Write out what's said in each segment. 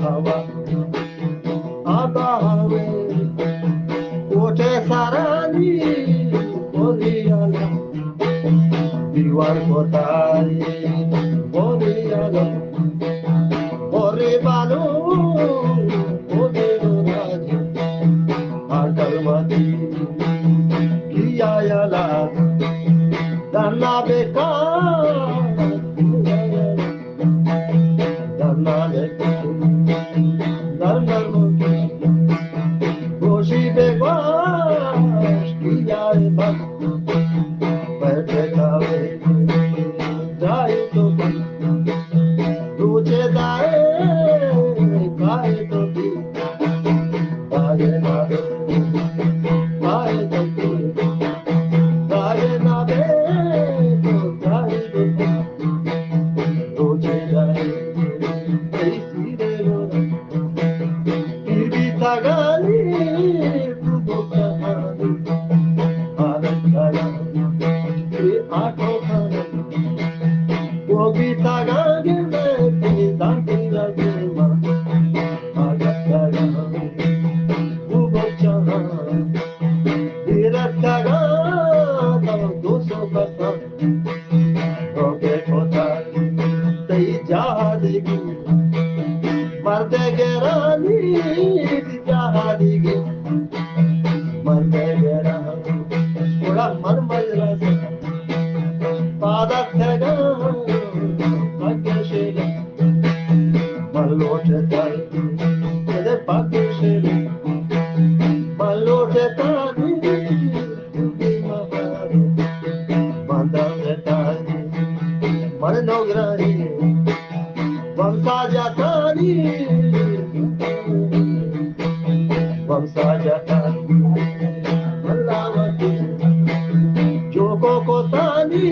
हवा आबावे कोठे सारानी बोलियाला दीवार कोतारी बोलियाला बोरे बालो बोले राज आकलमती कियाला दन्ना बेका दन्ना बेका दन्ना गोशी बेका कियाए बस बैठे कावे जाए तो दूचे दाए काए तो काए ना दे काए तो काए ना दे तो काए तो दूचे दाए ऐसी रे लोरा टीवी तगाली तू बोकानी आनंद आया आँखों खाना वो भी तगागे में तेरी दांती लगे माँ आगत तगा वो बच्चा धीरज तगा तब 200% रोके खोता तई जहादिगी मरते गेरानी जहादिगी मरते गेरानी थोड़ा मन मजरा से पादक है भाग्यशील मल्लोट तेरे भाग्यशील मल्लोट मन नौग्राही वंशा जातानी वंशा जातानी मल्लावती जोको को तानी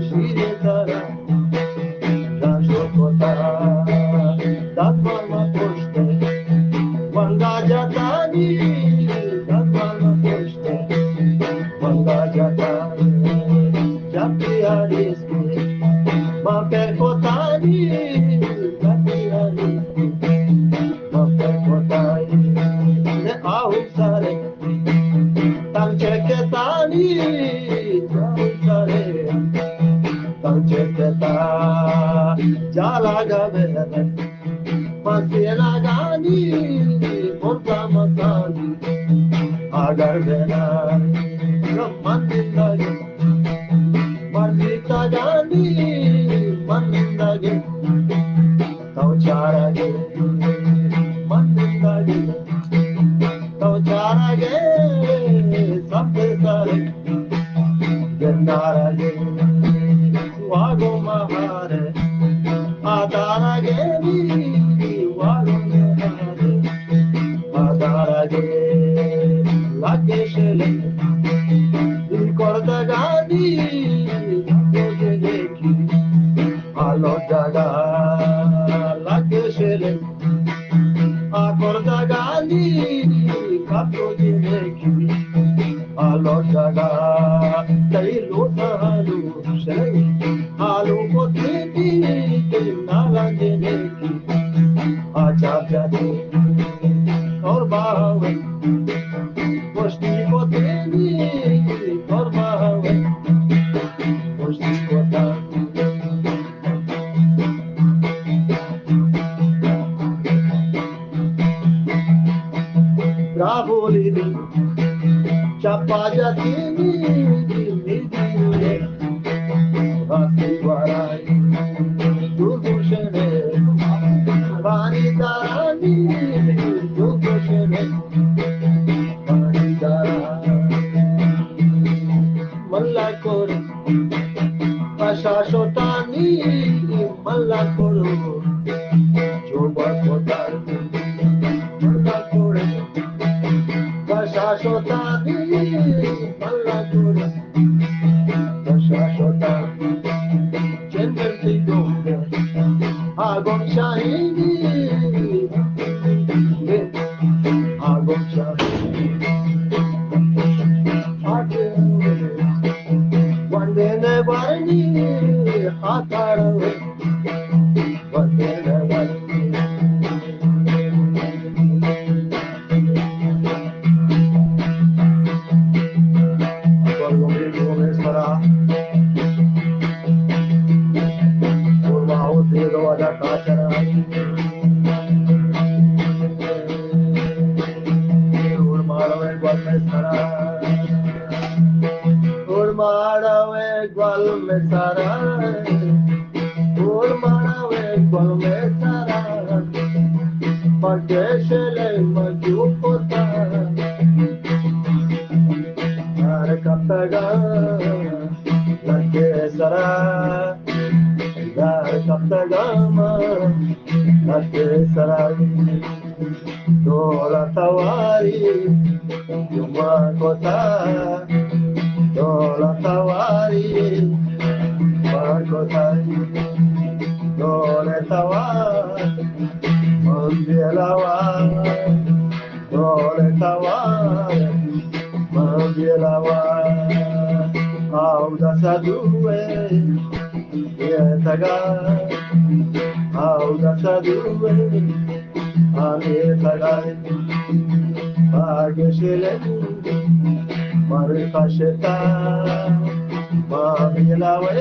शीरे तारा राशो को तारा दात्मा पोष्टे वंगा जातानी दात्मा पोष्टे वंगा जातानी जाती हरिस्के मापे को तानी जाती हरिस्के मापे को तानी ने आहू सारे तंचे के तानी जाऊ सारे तंचे के ता जाला गवेरे मसेला गानी मोटा मसानी आगर बेना मंदिर मर्जिता गानी मंदिर तो चारा गे मंदिर तो चारा गे सब सारे गंदारा गे वागो महारे आदारा गे वागो महारे आदारा गे लागे शेले korda gani doje dekhi alo jaga lage shele a korda gani kaproje dekhi alo jaga tai lotalu shele alu ko devi nala dekhi acha jate aur bawe koshti ko devi aur bawe koshti ko devi Bravoli chapa jatini midine bhakti varai dudushene bani darani dudushene bani darani malla kor pasha shotani malla kor joba kotani malla kor Shashotani Malakura Shashotani Chenderti Gombe Agom Shahini Agom Shahini Vandene Varni Hatarawe Vandene Varni Wada Kachara, Urmadawe Gwalmesara, Urmadawe Gwalmesara, Urmadawe Gwalmesara, Pageshele Majupota, Arakataga, Lakesara, Arakatagama, Lakesara, Dola Tawari, Yuma Kota, Dola Tawari, Makota, Dola Tawari, Mandilawa, Dola Tawari, Mandilawa, Auda Sadue, Yetaga, Auda Sadue, Ametaga, Ageshele, Marikasheta, Mamilawe,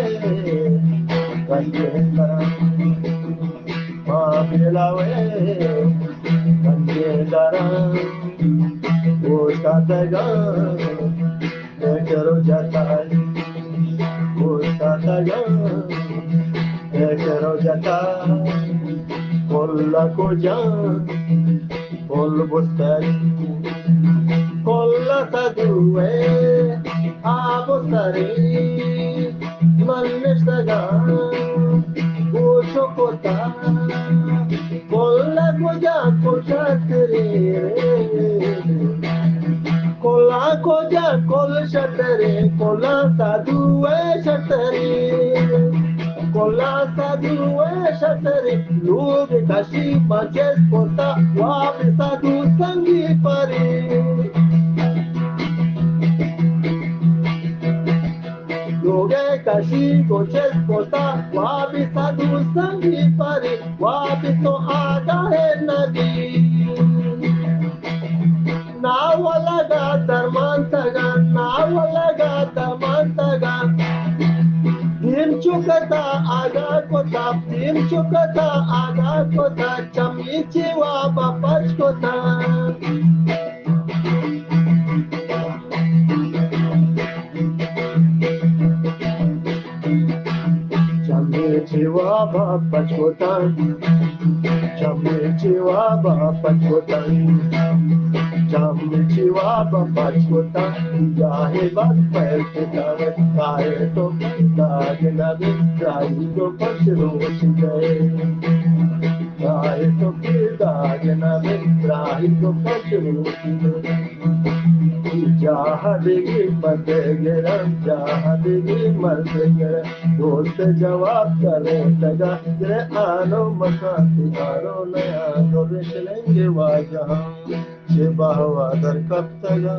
Kanjendara, Mamilawe, Kanjendara, Ushataga, Ekero Jatai, Ushataga, Ekero Jatai, Kolla Kojan, Kol Bustari, Kolla Sadue, Abustari, Manestaga, Ushokota, Kolla Kojan, Koshatri, Kolla Kojan, Kol Shatri, Kolla Sadue Shatri, Kolla Sadue Shatri, Lubi Kashi Majes Kota, Wabi Sadu Sangi Pari. Lubi Kashi Majes Kota, Wabi Sadu Sangi Pari, Wabi to Aga Hai Nabi. Nawalaga Dharmantaga, Nawalaga Dharmantaga, Dim Chukata Aga Kota, Dim Chukata Aga Kota, Chamichiwa Papach Kota. Chamichiwa Papach Kota, Chamichiwa Papach Kota. Chamichiwa Papachkota, Yahe Bat Perkitawe, Kaye to Kaginabe, Kaye to Pachirosinde, Kaye to Kaginabe, Kaye to Pachirosinde. Jahadigi Mardegeram, Jahadigi Mardegeram, Dost Jawab Kare Taga, Jre Ano Makati Aro Naya, Dorishlenge Wajaham. Bahwa dar kap taga